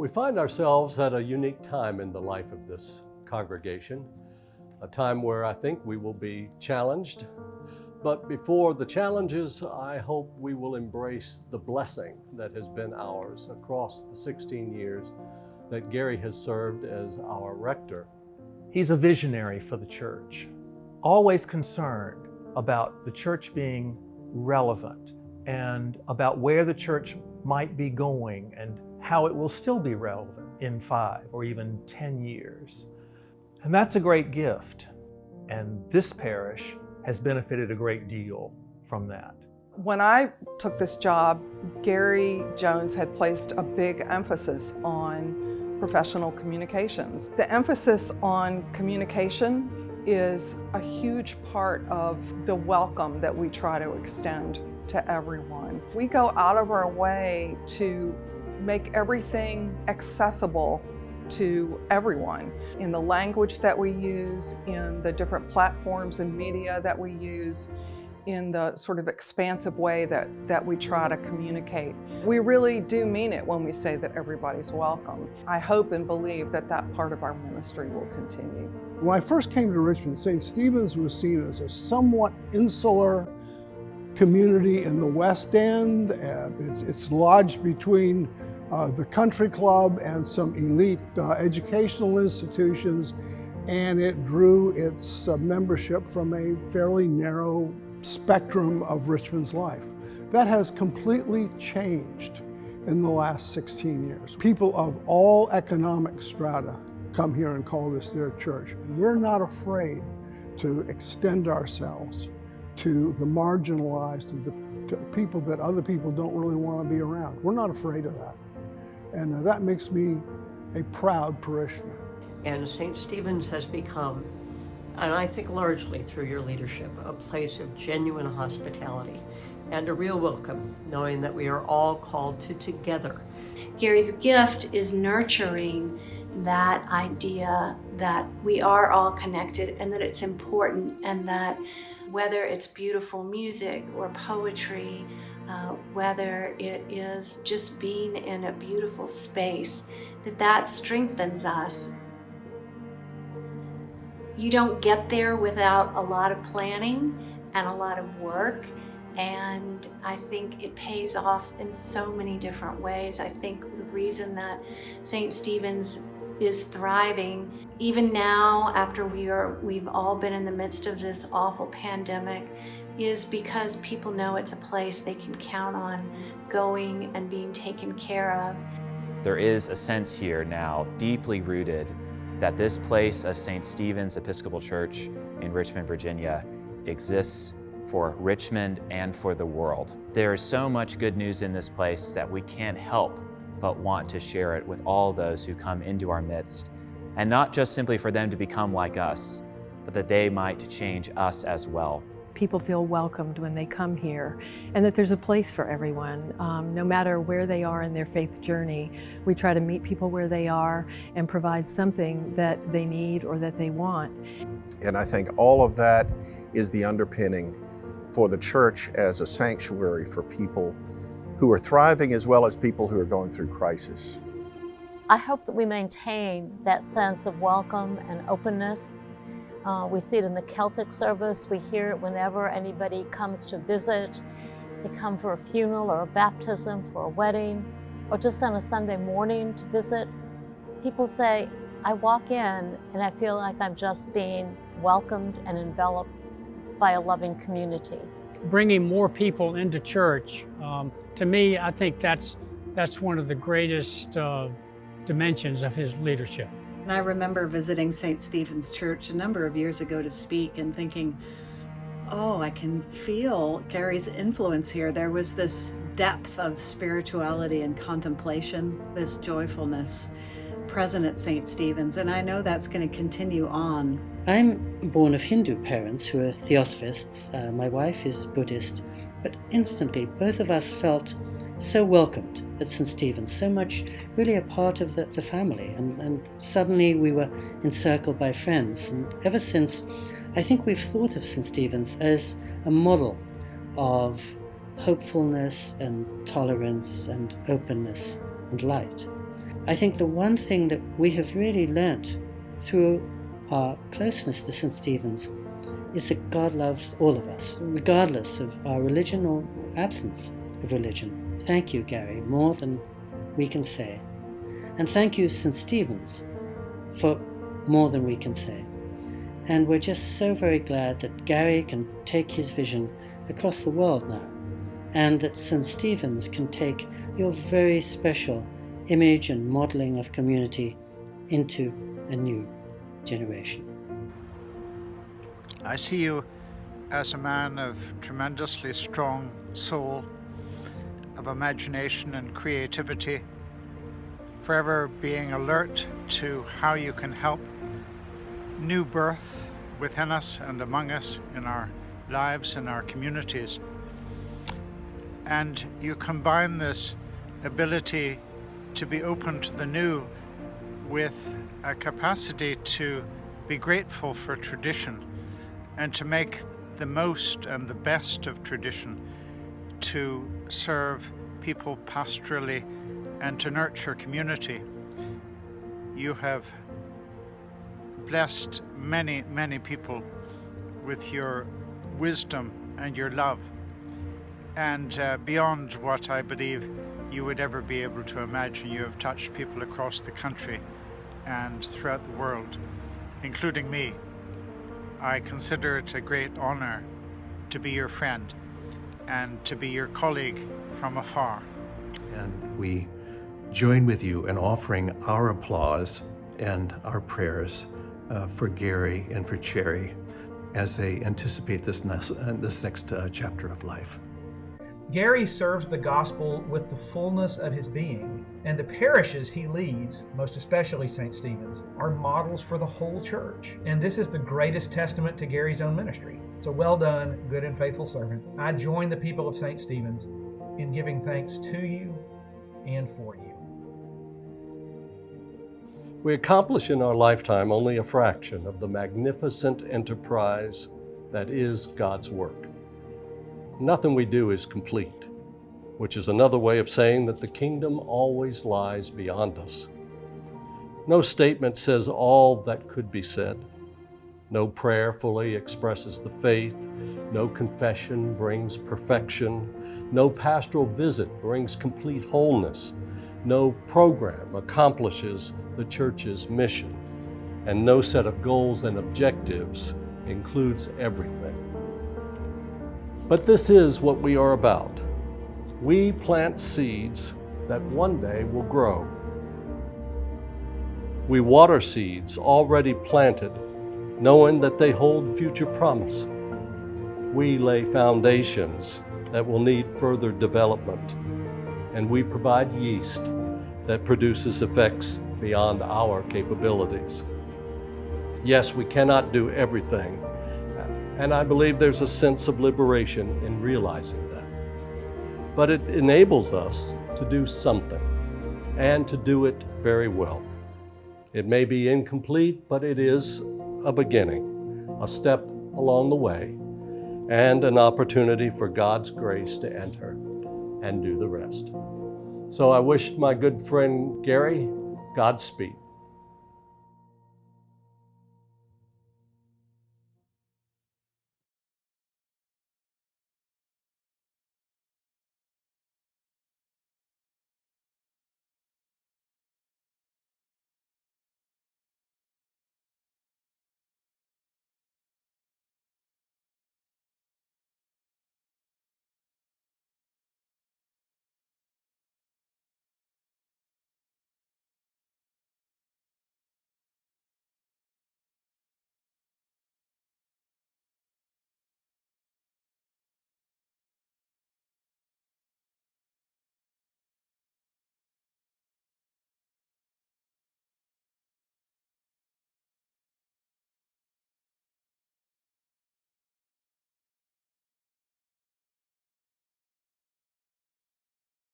We find ourselves at a unique time in the life of this congregation, a time where I think we will be challenged. But before the challenges, I hope we will embrace the blessing that has been ours across the 16 years that Gary has served as our rector. He's a visionary for the church, always concerned about the church being relevant and about where the church might be going and how it will still be relevant in 5 or even 10 years. And that's a great gift. And this parish has benefited a great deal from that. When I took this job, Gary Jones had placed a big emphasis on professional communications. The emphasis on communication is a huge part of the welcome that we try to extend to everyone. We go out of our way to make everything accessible to everyone in the language that we use, in the different platforms and media that we use, in the sort of expansive way that we try to communicate. We really do mean it when we say that everybody's welcome. I hope and believe that that part of our ministry will continue. When I first came to Richmond, St. Stephen's was seen as a somewhat insular community in the West End. It's lodged between the country club and some elite educational institutions, and it drew its membership from a fairly narrow spectrum of Richmond's life. That has completely changed in the last 16 years. People of all economic strata come here and call this their church. And we're not afraid to extend ourselves to the marginalized, to people that other people don't really want to be around. We're not afraid of that. And that makes me a proud parishioner. And St. Stephen's has become, and I think largely through your leadership, a place of genuine hospitality and a real welcome, knowing that we are all called to together. Gary's gift is nurturing that idea that we are all connected and that it's important, and that whether it's beautiful music or poetry, whether it is just being in a beautiful space, that strengthens us. You don't get there without a lot of planning and a lot of work, and I think it pays off in so many different ways. I think the reason that St. Stephen's is thriving, even now after we've all been in the midst of this awful pandemic, is because people know it's a place they can count on going and being taken care of. There is a sense here now, deeply rooted, that this place of St. Stephen's Episcopal Church in Richmond, Virginia, exists for Richmond and for the world. There is so much good news in this place that we can't help but want to share it with all those who come into our midst, and not just simply for them to become like us, but that they might change us as well. People feel welcomed when they come here, and that there's a place for everyone. No matter where they are in their faith journey, we try to meet people where they are and provide something that they need or that they want. And I think all of that is the underpinning for the church as a sanctuary for people who are thriving as well as people who are going through crisis. I hope that we maintain that sense of welcome and openness. We see it in the Celtic service. We hear it whenever anybody comes to visit. They come for a funeral or a baptism, for a wedding, or just on a Sunday morning to visit. People say, I walk in and I feel like I'm just being welcomed and enveloped by a loving community. Bringing more people into church, to me, I think that's one of the greatest dimensions of his leadership. And I remember visiting St. Stephen's Church a number of years ago to speak and thinking, oh, I can feel Gary's influence here. There was this depth of spirituality and contemplation, this joyfulness present at St. Stephen's, and I know that's going to continue on. I'm born of Hindu parents who are theosophists. My wife is Buddhist, but instantly both of us felt so welcomed at St. Stephen's, so much really a part of the family, and suddenly we were encircled by friends. And ever since, I think we've thought of St. Stephen's as a model of hopefulness and tolerance and openness and light. I think the one thing that we have really learnt through our closeness to St. Stephen's is that God loves all of us, regardless of our religion or absence of religion. Thank you, Gary, more than we can say. And thank you, St. Stephen's, for more than we can say. And we're just so very glad that Gary can take his vision across the world now, and that St. Stephen's can take your very special image and modeling of community into a new generation. I see you as a man of tremendously strong soul, of imagination and creativity, forever being alert to how you can help new birth within us and among us in our lives and our communities. And you combine this ability to be open to the new with a capacity to be grateful for tradition and to make the most and the best of tradition, to serve people pastorally and to nurture community. You have blessed many, many people with your wisdom and your love, and beyond what I believe you would ever be able to imagine, you have touched people across the country and throughout the world, including me. I consider it a great honor to be your friend and to be your colleague from afar. And we join with you in offering our applause and our prayers for Gary and for Cherry as they anticipate this next chapter of life. Gary serves the gospel with the fullness of his being, and the parishes he leads, most especially St. Stephen's, are models for the whole church. And this is the greatest testament to Gary's own ministry. So well done, good and faithful servant. I join the people of St. Stephen's in giving thanks to you and for you. We accomplish in our lifetime only a fraction of the magnificent enterprise that is God's work. Nothing we do is complete, which is another way of saying that the kingdom always lies beyond us. No statement says all that could be said. No prayer fully expresses the faith. No confession brings perfection. No pastoral visit brings complete wholeness. No program accomplishes the church's mission. And no set of goals and objectives includes everything. But this is what we are about. We plant seeds that one day will grow. We water seeds already planted, knowing that they hold future promise. We lay foundations that will need further development, and we provide yeast that produces effects beyond our capabilities. Yes, we cannot do everything, and I believe there's a sense of liberation in realizing that. But it enables us to do something, and to do it very well. It may be incomplete, but it is a beginning, a step along the way, and an opportunity for God's grace to enter and do the rest. So I wish my good friend Gary Godspeed.